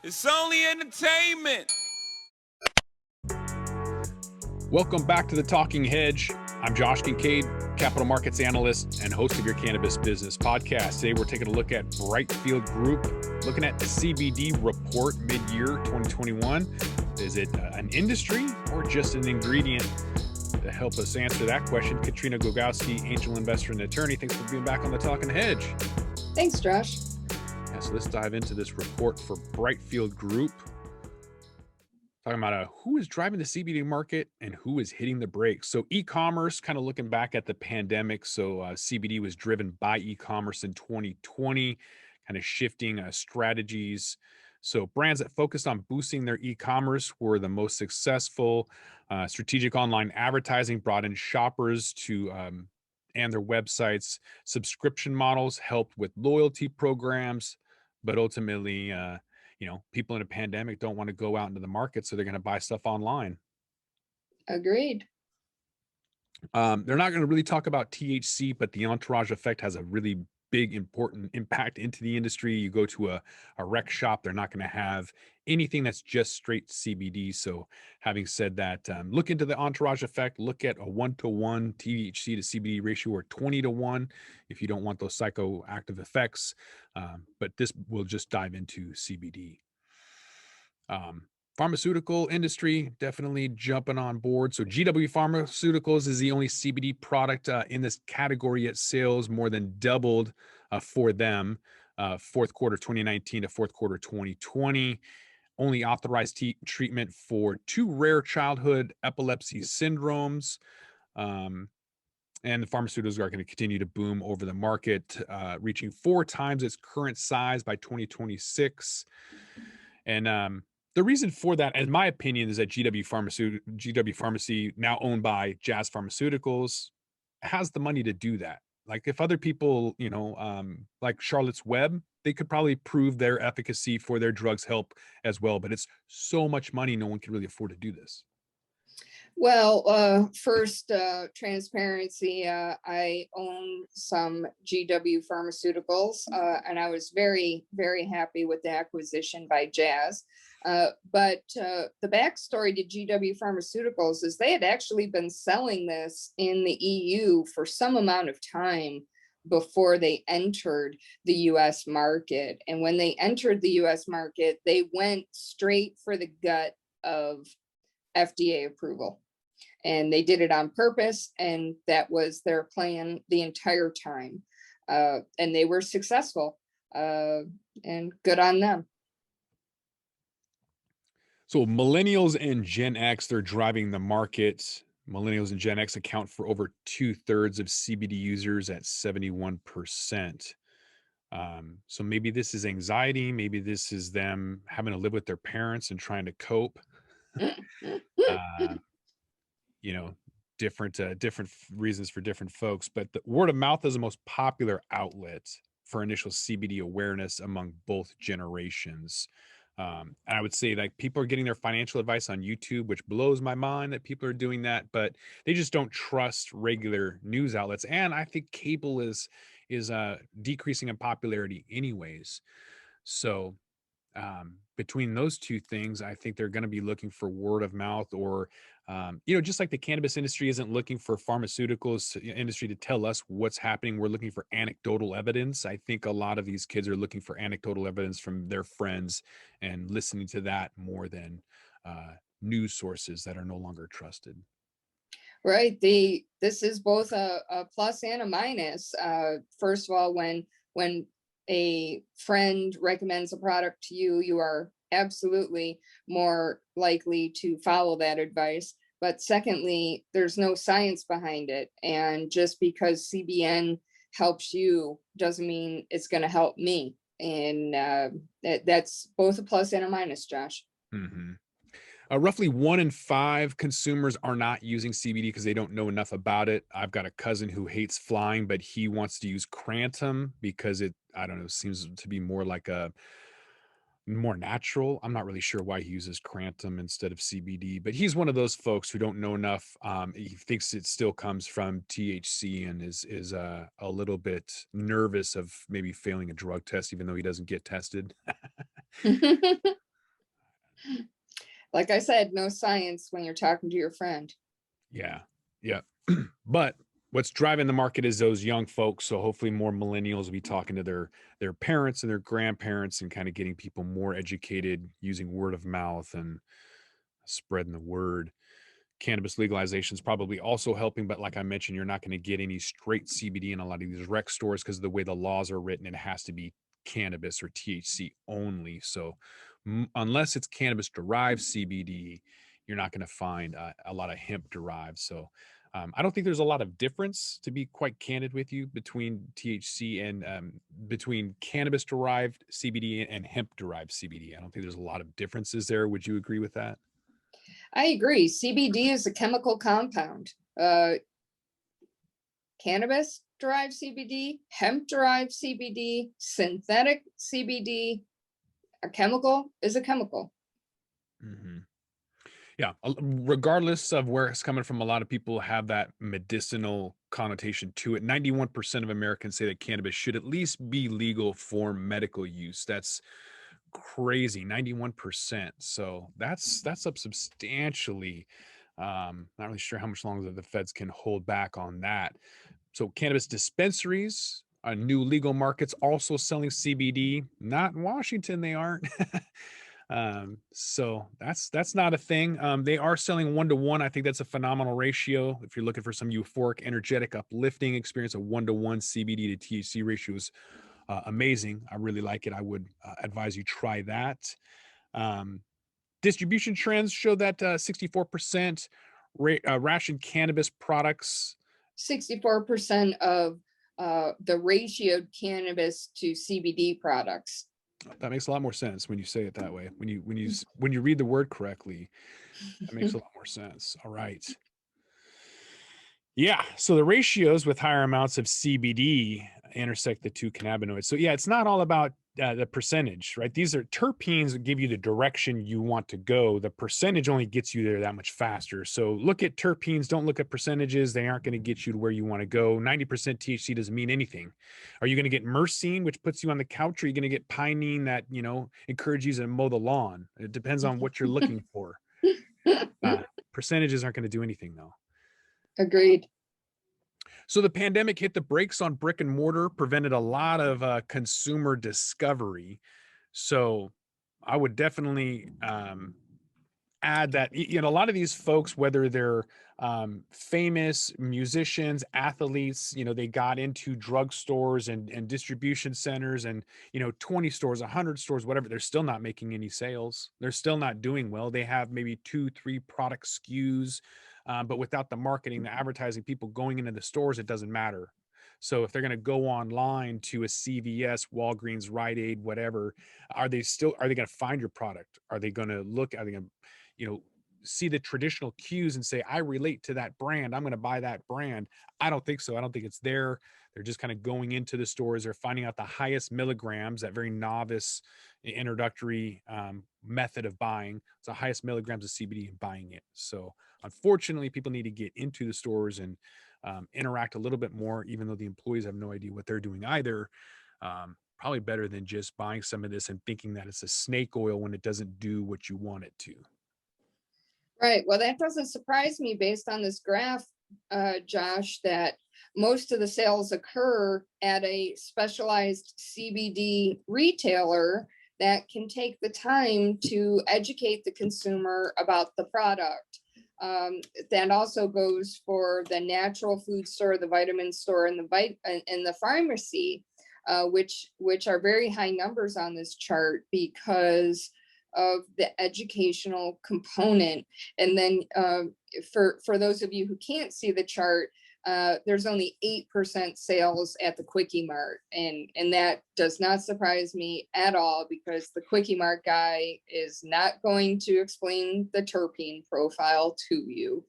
It's only entertainment. Welcome back to the Talking Hedge. I'm Josh Kincaid, Capital Markets Analyst and host of your Cannabis Business Podcast. Today we're taking a look at Brightfield Group, looking at the CBD report mid-year 2021. Is it an industry or just an ingredient? To help us answer that question, Katrina Glogowski, angel investor and attorney. Thanks for being back on the Talking Hedge. Thanks, Josh. Yeah, so let's dive into this report for Brightfield Group. Talking about who is driving the CBD market and who is hitting the brakes. So e-commerce, kind of looking back at the pandemic. So CBD was driven by e-commerce in 2020, kind of shifting strategies. So brands that focused on boosting their e-commerce were the most successful. Strategic online advertising brought in shoppers to and their websites. Subscription models helped with loyalty programs, but ultimately, people in a pandemic don't want to go out into the market, so they're going to buy stuff online. Agreed. They're not going to really talk about THC, but the entourage effect has a really big, important impact into the industry. You go to a rec shop, they're not going to have anything that's just straight CBD. So having said that, look into the entourage effect, look at a 1-to-1 THC to CBD ratio or 20-to-1 if you don't want those psychoactive effects. But this will just dive into CBD. Pharmaceutical industry definitely jumping on board. So GW Pharmaceuticals is the only CBD product in this category, yet sales more than doubled for them, fourth quarter 2019 to fourth quarter 2020. Only authorized treatment for 2 rare childhood epilepsy syndromes. And the pharmaceuticals are going to continue to boom over the market, reaching 4 times its current size by 2026. And the reason for that, in my opinion, is that GW Pharmacy, now owned by Jazz Pharmaceuticals, has the money to do that. Like if other people, like Charlotte's Web, they could probably prove their efficacy for their drugs help as well. But it's so much money, no one can really afford to do this. Well, first, transparency, I own some GW Pharmaceuticals, and I was very, very happy with the acquisition by Jazz. But the backstory to GW Pharmaceuticals is they had actually been selling this in the EU for some amount of time before they entered the US market. And when they entered the US market, they went straight for the gut of FDA approval. And they did it on purpose, and that was their plan the entire time. And they were successful, and good on them. So Millennials and Gen X, they're driving the market. Millennials and Gen X account for over 2/3 of CBD users at 71%. So maybe this is anxiety. Maybe this is them having to live with their parents and trying to cope. Different reasons for different folks, but the word of mouth is the most popular outlet for initial CBD awareness among both generations. And I would say like people are getting their financial advice on YouTube, which blows my mind that people are doing that, but they just don't trust regular news outlets. And I think cable is decreasing in popularity anyways. So between those two things, I think they're going to be looking for word of mouth or, just like the cannabis industry isn't looking for pharmaceuticals industry to tell us what's happening. We're looking for anecdotal evidence. I think a lot of these kids are looking for anecdotal evidence from their friends and listening to that more than news sources that are no longer trusted. Right. This is both a plus and a minus. First of all, when a friend recommends a product to you, you are absolutely more likely to follow that advice. But secondly, there's no science behind it. And just because CBN helps you doesn't mean it's going to help me. And that's both a plus and a minus, Josh. Mm-hmm. Roughly 1 in 5 consumers are not using CBD because they don't know enough about it. I've got a cousin who hates flying, but he wants to use Crantum because seems to be more like more natural. I'm not really sure why he uses Crantum instead of CBD, but he's one of those folks who don't know enough. He thinks it still comes from THC and is a little bit nervous of maybe failing a drug test, even though he doesn't get tested. Like I said, no science when you're talking to your friend. Yeah. Yeah. But what's driving the market is those young folks. So hopefully more millennials will be talking to their parents and their grandparents and kind of getting people more educated using word of mouth and spreading the word. Cannabis legalization is probably also helping, but like I mentioned, you're not going to get any straight CBD in a lot of these rec stores because of the way the laws are written. It has to be cannabis or THC only. So unless it's cannabis derived CBD, you're not going to find a lot of hemp derived. So I don't think there's a lot of difference, to be quite candid with you, between THC and between cannabis derived CBD and hemp derived CBD. I don't think there's a lot of differences there. Would you agree with that? I agree. CBD is a chemical compound. Cannabis derived CBD, hemp derived CBD, synthetic CBD, a chemical is a chemical. Mm-hmm. Yeah, regardless of where it's coming from, a lot of people have that medicinal connotation to it. 91% of Americans say that cannabis should at least be legal for medical use. That's crazy, 91%. So that's up substantially. Not really sure how much longer the feds can hold back on that. So cannabis dispensaries, new legal markets also selling CBD. Not in Washington, they aren't. So that's not a thing. They are selling 1-to-1. I think that's a phenomenal ratio. If you're looking for some euphoric, energetic, uplifting experience, a 1-to-1 CBD to THC ratio is amazing. I really like it. I would advise you try that. Distribution trends show that 64% ration cannabis products. 64% of the ratioed cannabis to CBD products. That makes a lot more sense when you say it that way. When you read the word correctly, that makes a lot more sense. All right. Yeah. So the ratios with higher amounts of CBD intersect the two cannabinoids. So yeah, it's not all about the percentage, right? These are terpenes that give you the direction you want to go. The percentage only gets you there that much faster. So look at terpenes, don't look at percentages. They aren't going to get you to where you want to go. 90% THC doesn't mean anything. Are you going to get myrcene, which puts you on the couch, or are you going to get pinene that, encourages you to mow the lawn? It depends on what you're looking for. Percentages aren't going to do anything though. Agreed. So the pandemic hit the brakes on brick and mortar, prevented a lot of consumer discovery. So I would definitely add that, a lot of these folks, whether they're famous musicians, athletes, they got into drugstores and distribution centers and, 20 stores, 100 stores, whatever, they're still not making any sales. They're still not doing well. They have maybe 2-3 product SKUs. But without the marketing, the advertising, people going into the stores, it doesn't matter. So if they're going to go online to a CVS, Walgreens, Rite Aid, whatever, are they going to find your product? Are they going to are they going to, see the traditional cues and say, I relate to that brand, I'm going to buy that brand? I don't think so. I don't think it's there. They're just kind of going into the stores. They're finding out the highest milligrams, that very novice introductory method of buying. It's the highest milligrams of CBD and buying it. So unfortunately, people need to get into the stores and interact a little bit more, even though the employees have no idea what they're doing either. Probably better than just buying some of this and thinking that it's a snake oil when it doesn't do what you want it to. Right. Well, that doesn't surprise me based on this graph, Josh, that most of the sales occur at a specialized CBD retailer that can take the time to educate the consumer about the product. That also goes for the natural food store, the vitamin store, and the pharmacy, which are very high numbers on this chart because of the educational component. And then for those of you who can't see the chart, there's only 8% sales at the Quickie Mart. And that does not surprise me at all, because the Quickie Mart guy is not going to explain the terpene profile to you.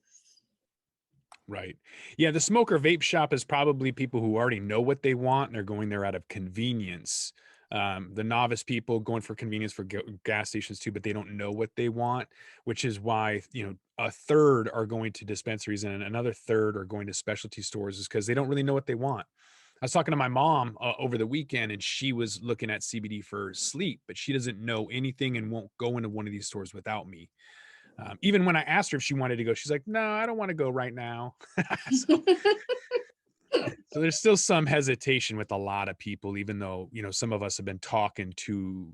Right. Yeah, the smoker vape shop is probably people who already know what they want and they're going there out of convenience. The novice people going for convenience for gas stations too, but they don't know what they want, which is why, a third are going to dispensaries and another third are going to specialty stores, is because they don't really know what they want. I was talking to my mom over the weekend, and she was looking at CBD for sleep, but she doesn't know anything and won't go into one of these stores without me. Even when I asked her if she wanted to go, she's like, "No, I don't want to go right now." so, so there's still some hesitation with a lot of people, even though, some of us have been talking to,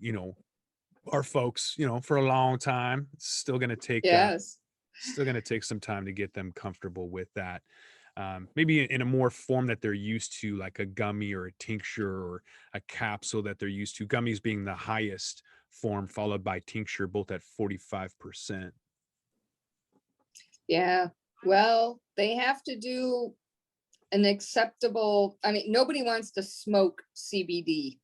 our folks, for a long time. It's Yes. still going to take some time to get them comfortable with that. Maybe in a more form that they're used to, like a gummy or a tincture or a capsule that they're used to. Gummies being the highest form, followed by tincture, both at 45%. Yeah. Well, they have to do an acceptable, I mean, nobody wants to smoke CBD,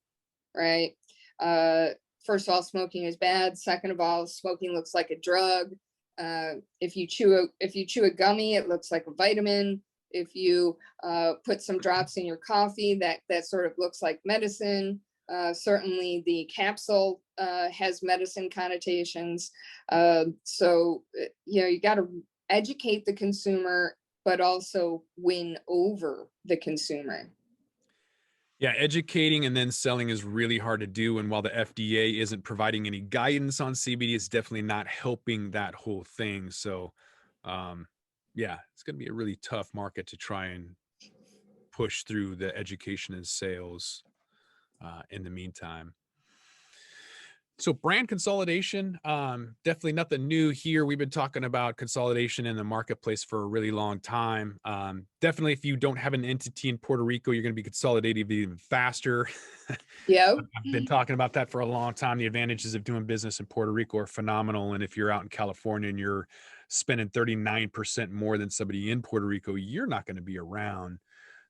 right? Uh, First of all, smoking is bad. Second of all, smoking looks like a drug. If you chew a gummy, it looks like a vitamin. If you put some drops in your coffee, that sort of looks like medicine. Certainly, the capsule has medicine connotations. So you got to educate the consumer, but also win over the consumer. Yeah, educating and then selling is really hard to do. And while the FDA isn't providing any guidance on CBD, it's definitely not helping that whole thing. So, yeah, it's going to be a really tough market to try and push through the education and sales in the meantime. So brand consolidation, definitely nothing new here. We've been talking about consolidation in the marketplace for a really long time. Definitely, if you don't have an entity in Puerto Rico, you're going to be consolidated even faster. Yep. I've been talking about that for a long time. The advantages of doing business in Puerto Rico are phenomenal. And if you're out in California and you're spending 39% more than somebody in Puerto Rico, you're not going to be around.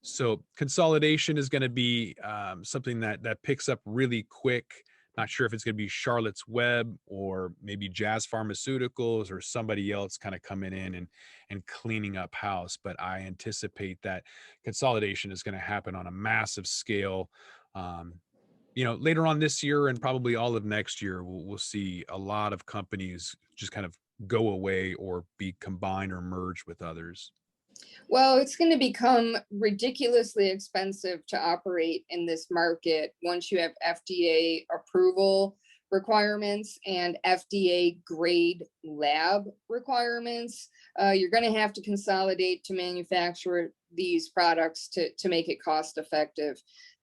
So consolidation is going to be something that picks up really quick. Not sure if it's going to be Charlotte's Web or maybe Jazz Pharmaceuticals or somebody else kind of coming in and cleaning up house. But I anticipate that consolidation is going to happen on a massive scale. Later on this year and probably all of next year, we'll see a lot of companies just kind of go away or be combined or merged with others. Well, it's going to become ridiculously expensive to operate in this market once you have FDA approval requirements and FDA grade lab requirements. You're going to have to consolidate to manufacture these products to make it cost effective.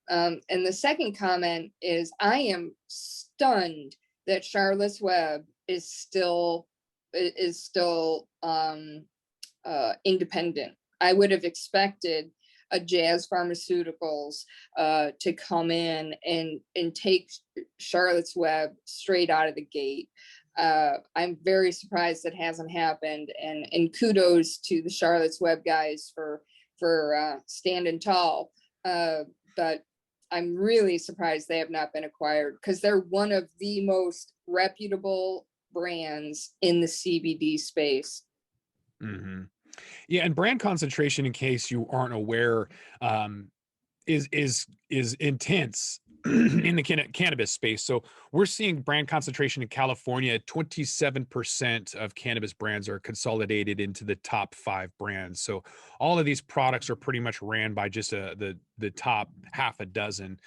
And the second comment is I am stunned that Charlotte's Web is still independent. I would have expected a Jazz Pharmaceuticals to come in and take Charlotte's Web straight out of the gate. I'm very surprised that hasn't happened, and kudos to the Charlotte's Web guys for standing tall. But I'm really surprised they have not been acquired because they're one of the most reputable brands in the CBD space. Mm-hmm. Yeah, and brand concentration, in case you aren't aware, is intense in the cannabis space. So we're seeing brand concentration in California. 27% of cannabis brands are consolidated into the top 5 brands. So all of these products are pretty much ran by just the top half a dozen.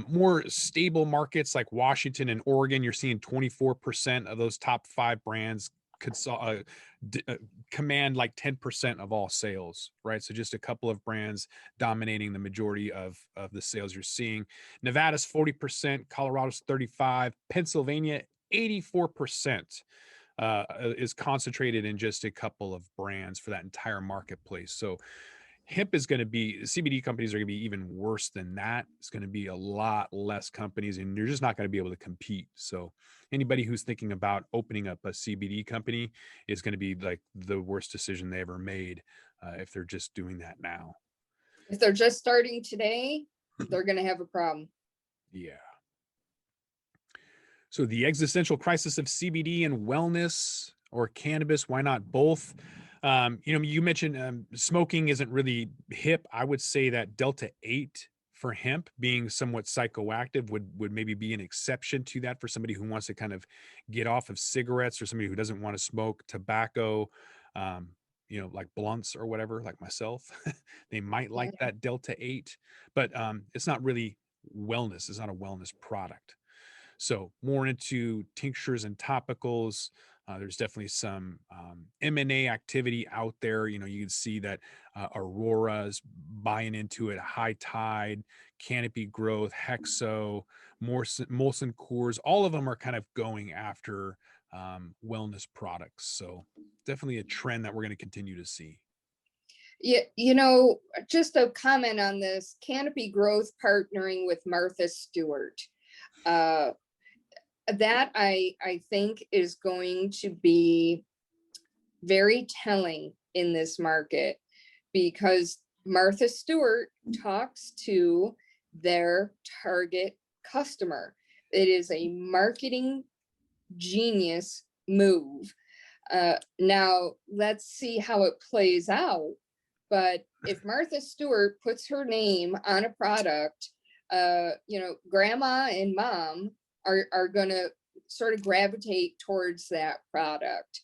More stable markets like Washington and Oregon, you're seeing 24% of those top 5 brands command like 10% of all sales, right? So just a couple of brands dominating the majority of the sales you're seeing. Nevada's 40%, Colorado's 35%, Pennsylvania 84% is concentrated in just a couple of brands for that entire marketplace. So hemp is going to be, CBD companies are going to be even worse than that. It's going to be a lot less companies, and you're just not going to be able to compete. So anybody who's thinking about opening up a CBD company is going to be like the worst decision they ever made if they're just doing that now. If they're just starting today, they're going to have a problem. Yeah. So the existential crisis of CBD and wellness or cannabis, why not both? You mentioned smoking isn't really hip. I would say that Delta 8 for hemp being somewhat psychoactive would maybe be an exception to that for somebody who wants to kind of get off of cigarettes or somebody who doesn't want to smoke tobacco. like blunts or whatever, like myself. They might Yeah. like that Delta 8, but it's not really wellness. It's not a wellness product. So more into tinctures and topicals. There's definitely some M&A activity out there. You can see that Aurora's buying into it, High Tide, Canopy Growth, Hexo, Molson Coors. All of them are kind of going after wellness products. So definitely a trend that we're going to continue to see. Yeah, just a comment on this, Canopy Growth partnering with Martha Stewart. That I think is going to be very telling in this market, because Martha Stewart talks to their target customer. It is a marketing genius move. Now let's see how it plays out. But if Martha Stewart puts her name on a product, grandma and mom are going to sort of gravitate towards that product.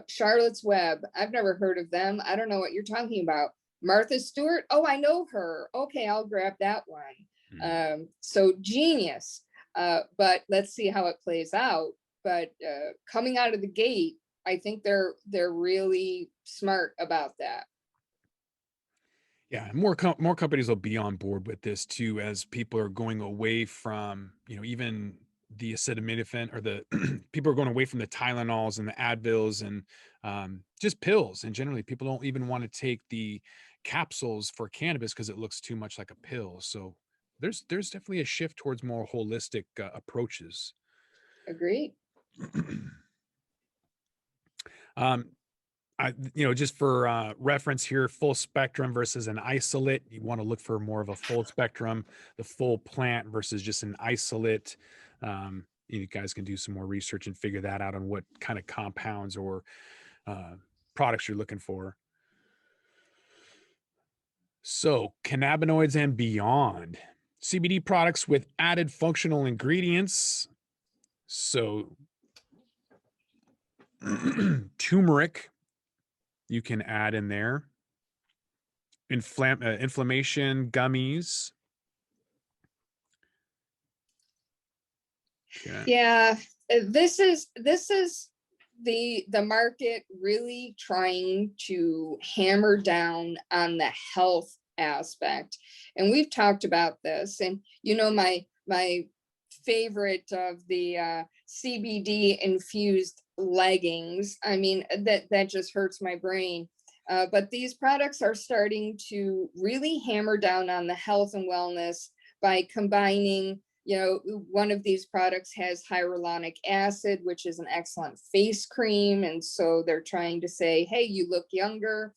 Charlotte's Web, I've never heard of them. I don't know what you're talking about. Martha Stewart, oh, I know her. Okay, I'll grab that one. So genius. But let's see how it plays out. But coming out of the gate, I think they're really smart about that. Yeah, more companies will be on board with this too, as people are going away from, even the acetaminophen, or the people are going away from the Tylenols and the Advils and just pills. And generally, people don't even want to take the capsules for cannabis because it looks too much like a pill. So there's definitely a shift towards more holistic approaches. Agreed. Just for reference here, full spectrum versus an isolate. You want to look for more of a full spectrum, the full plant versus just an isolate. You guys can do some more research and figure that out on what kind of compounds or products you're looking for. So cannabinoids and beyond. CBD products with added functional ingredients. So turmeric, you can add in there. Inflammation gummies. Okay. Yeah, this is the market really trying to hammer down on the health aspect. And we've talked about this, and my favorite of the CBD infused leggings. I mean, that just hurts my brain. But these products are starting to really hammer down on the health and wellness by combining, one of these products has hyaluronic acid, which is an excellent face cream. And so they're trying to say, hey, you look younger.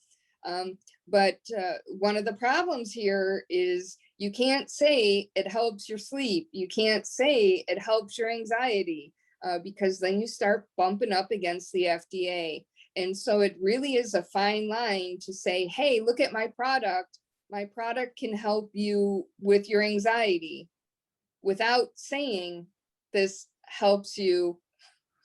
But one of the problems here is you can't say it helps your sleep. You can't say it helps your anxiety, because then you start bumping up against the FDA. And so it really is a fine line to say, hey, look at my product. My product can help you with your anxiety, without saying this helps you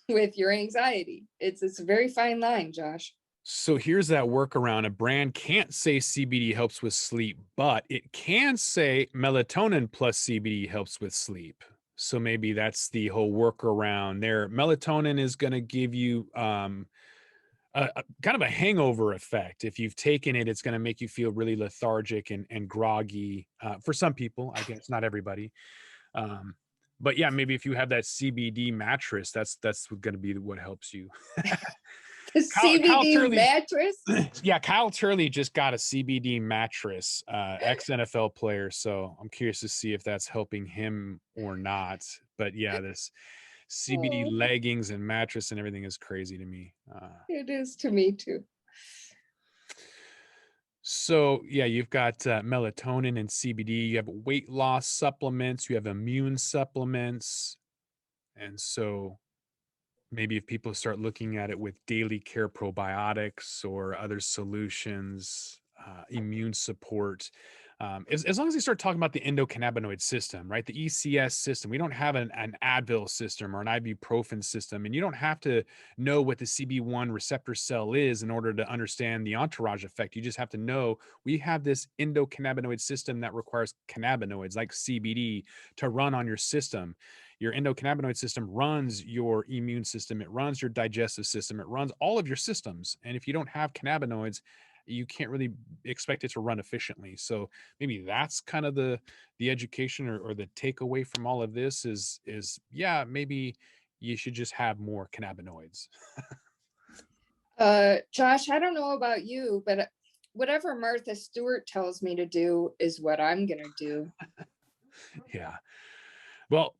with your anxiety. It's a very fine line, Josh. So here's that workaround. A brand can't say CBD helps with sleep, but it can say melatonin plus CBD helps with sleep. So maybe that's the whole workaround there. Melatonin is going to give you a kind of a hangover effect. If you've taken it, it's going to make you feel really lethargic and groggy. For some people, I guess not everybody. But yeah, maybe if you have that CBD mattress, that's going to be what helps you. The CBD mattress? Yeah, Kyle Turley just got a CBD mattress, ex-NFL player. So I'm curious to see if that's helping him or not. But yeah, this CBD leggings and mattress and everything is crazy to me. It is to me too. So yeah, you've got melatonin and CBD. You have weight loss supplements. You have immune supplements. And so maybe if people start looking at it with daily care probiotics or other solutions, immune support, As long as they start talking about the endocannabinoid system, right? The ECS system, we don't have an Advil system or an ibuprofen system, and you don't have to know what the CB1 receptor cell is in order to understand the entourage effect. You just have to know we have this endocannabinoid system that requires cannabinoids like CBD to run on your system. Your endocannabinoid system runs your immune system, it runs your digestive system, it runs all of your systems. And if you don't have cannabinoids, you can't really expect it to run efficiently. So maybe that's kind of the education or the takeaway from all of this is yeah, maybe you should just have more cannabinoids. Josh, I don't know about you, but whatever Martha Stewart tells me to do is what I'm going to do. Yeah. Well,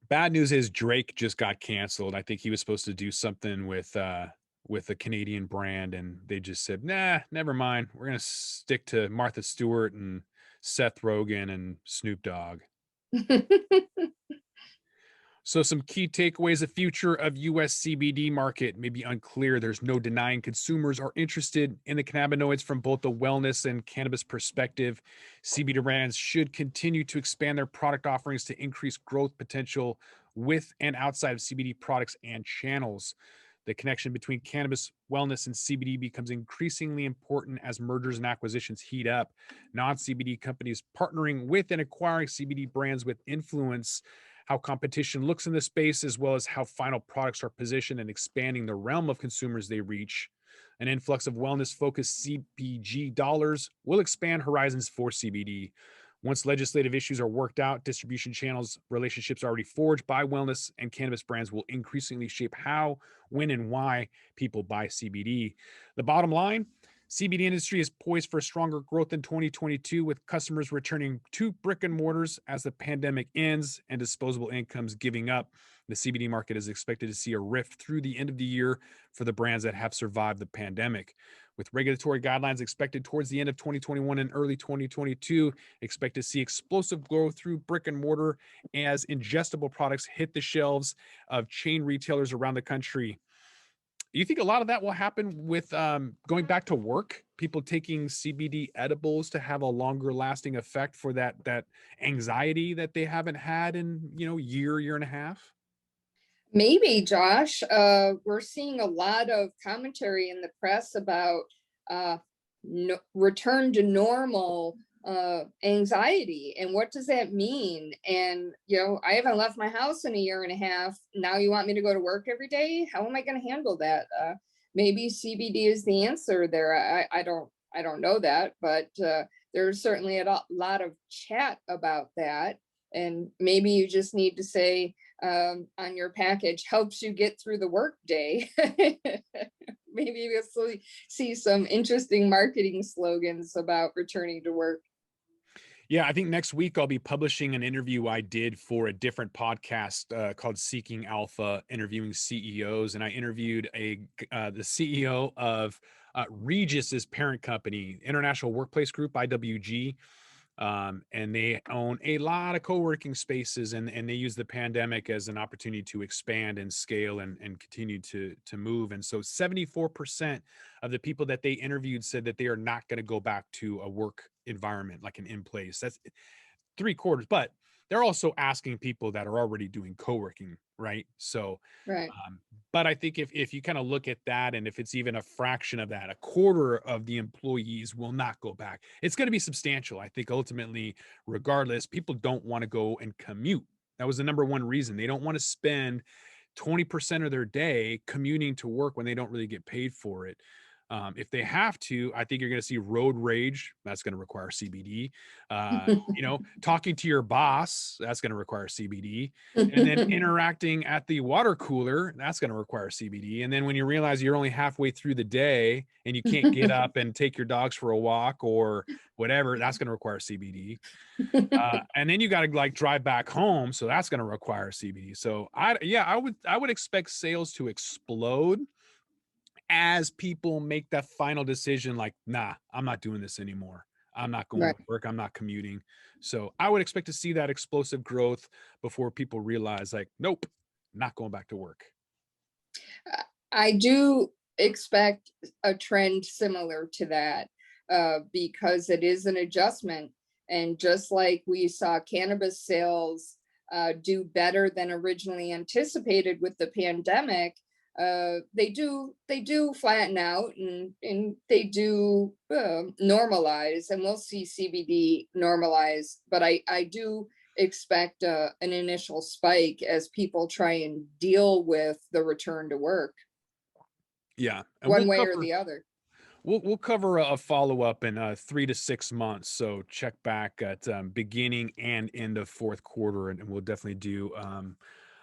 bad news is Drake just got canceled. I think he was supposed to do something with a Canadian brand, and they just said, nah, never mind. We're gonna stick to Martha Stewart and Seth Rogen and Snoop Dogg. So some key takeaways: the future of US CBD market may be unclear. There's no denying consumers are interested in the cannabinoids from both the wellness and cannabis perspective. CBD brands should continue to expand their product offerings to increase growth potential with and outside of CBD products and channels. The connection between cannabis, wellness, and CBD becomes increasingly important as mergers and acquisitions heat up. Non-CBD companies partnering with and acquiring CBD brands with influence how competition looks in the space, as well as how final products are positioned and expanding the realm of consumers they reach. An influx of wellness-focused CPG dollars will expand horizons for CBD. Once legislative issues are worked out, distribution channels, relationships already forged by wellness and cannabis brands will increasingly shape how, when, and why people buy CBD. The bottom line, CBD industry is poised for stronger growth in 2022 with customers returning to brick and mortars as the pandemic ends and disposable incomes giving up. The CBD market is expected to see a rift through the end of the year for the brands that have survived the pandemic. With regulatory guidelines expected towards the end of 2021 and early 2022, expect to see explosive growth through brick and mortar as ingestible products hit the shelves of chain retailers around the country. Do you think a lot of that will happen with going back to work? People taking CBD edibles to have a longer lasting effect for that anxiety that they haven't had in year and a half? Maybe, Josh. We're seeing a lot of commentary in the press about return to normal anxiety, and what does that mean? And I haven't left my house in a year and a half. Now you want me to go to work every day? How am I going to handle that? Maybe CBD is the answer there. I don't know that, but there's certainly a lot of chat about that. And maybe you just need to say on your package, helps you get through the work day. Maybe we'll see some interesting marketing slogans about returning to work. Yeah, I think next week I'll be publishing an interview I did for a different podcast called Seeking Alpha, interviewing CEOs, and I interviewed the CEO of Regis's parent company, International Workplace Group, IWG. And they own a lot of co-working spaces, and they use the pandemic as an opportunity to expand and scale and continue to move. And so 74% of the people that they interviewed said that they are not going to go back to a work environment like an in-place. That's 3/4, but they're also asking people that are already doing co-working, right? So Right. but I think if you kind of look at that, and if it's even a fraction of that, a quarter of the employees will not go back. It's going to be substantial. I think ultimately, regardless, people don't want to go and commute. That was the number one reason. They don't want to spend 20% of their day commuting to work when they don't really get paid for it. If they have to, I think you're going to see road rage. That's going to require CBD. Talking to your boss, that's going to require CBD. And then interacting at the water cooler, that's going to require CBD. And then when you realize you're only halfway through the day and you can't get up and take your dogs for a walk or whatever, that's going to require CBD. And then you got to drive back home, so that's going to require CBD. So I would expect sales to explode as people make that final decision, like, nah, I'm not doing this anymore. I'm not going to work. I'm not commuting. So I would expect to see that explosive growth before people realize, like, nope, not going back to work. I do expect a trend similar to that. because it is an adjustment. And just like we saw cannabis sales do better than originally anticipated with the pandemic, they do flatten out, and they do normalize, and we'll see CBD normalize. But I do expect an initial spike as people try and deal with the return to work, Yeah, and one way or the other. we'll cover a follow-up in 3 to 6 months. So check back at beginning and end of fourth quarter, and we'll definitely do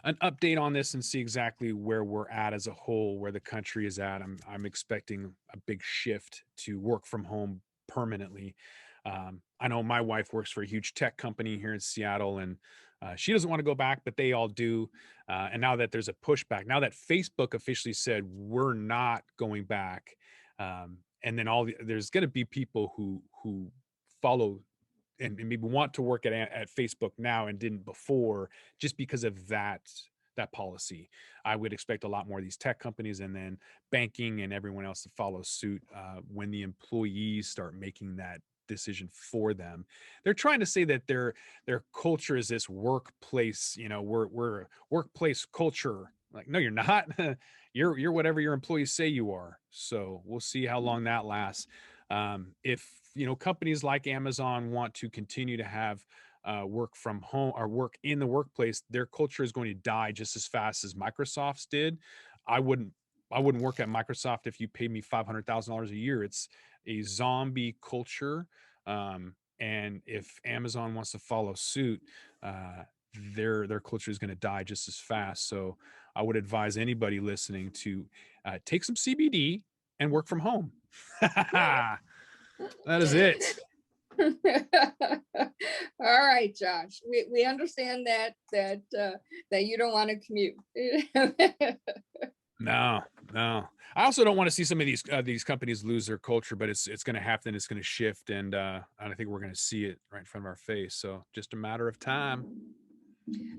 an update on this and see exactly where we're at as a whole, where the country is at. I'm expecting a big shift to work from home permanently. I know my wife works for a huge tech company here in Seattle, and she doesn't want to go back, but they all do. And now that there's a pushback, now that Facebook officially said we're not going back, and then there's going to be people who follow and maybe want to work at Facebook now and didn't before, just because of that policy. I would expect a lot more of these tech companies and then banking and everyone else to follow suit when the employees start making that decision for them. They're trying to say that their culture is this workplace, we're workplace culture. Like, no, you're not. You're whatever your employees say you are. So we'll see how long that lasts. If companies like Amazon want to continue to have work from home or work in the workplace, their culture is going to die just as fast as Microsoft's did. I wouldn't work at Microsoft if you paid me $500,000 a year. It's a zombie culture. And if Amazon wants to follow suit, their culture is going to die just as fast. So I would advise anybody listening to take some CBD and work from home. That is it. All right, Josh. We understand that you don't want to commute. No. I also don't want to see some of these companies lose their culture, but it's going to happen. It's going to shift, and I think we're going to see it right in front of our face. So just a matter of time.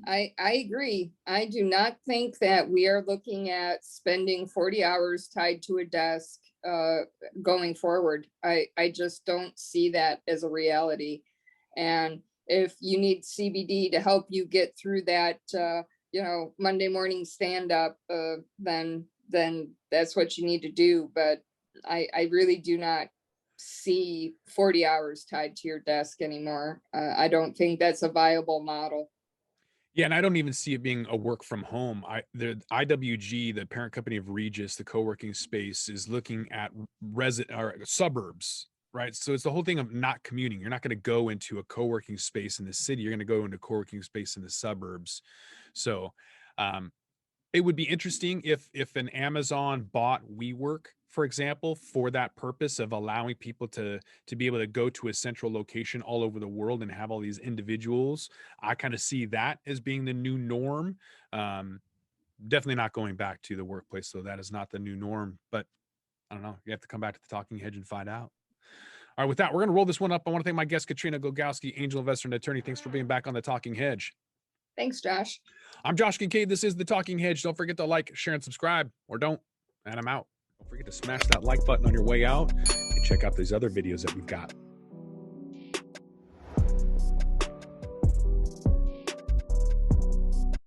I agree. I do not think that we are looking at spending 40 hours tied to a desk going forward. I just don't see that as a reality. And if you need CBD to help you get through that, Monday morning stand up, then that's what you need to do. But I really do not see 40 hours tied to your desk anymore. I don't think that's a viable model. Yeah, and I don't even see it being a work from home. The IWG, the parent company of Regis, the co-working space, is looking at suburbs, right? So it's the whole thing of not commuting. You're not going to go into a co-working space in the city. You're going to go into a co-working space in the suburbs. So it would be interesting if an Amazon bought WeWork, for example, for that purpose of allowing people to be able to go to a central location all over the world and have all these individuals. I kind of see that as being the new norm. Definitely not going back to the workplace, so that is not the new norm. But I don't know. You have to come back to the Talking Hedge and find out. All right, with that, we're going to roll this one up. I want to thank my guest, Katrina Glogowski, angel investor and attorney. Thanks for being back on the Talking Hedge. Thanks, Josh. I'm Josh Kincaid. This is the Talking Hedge. Don't forget to like, share, and subscribe, or don't. And I'm out. Don't forget to smash that like button on your way out and check out these other videos that we've got.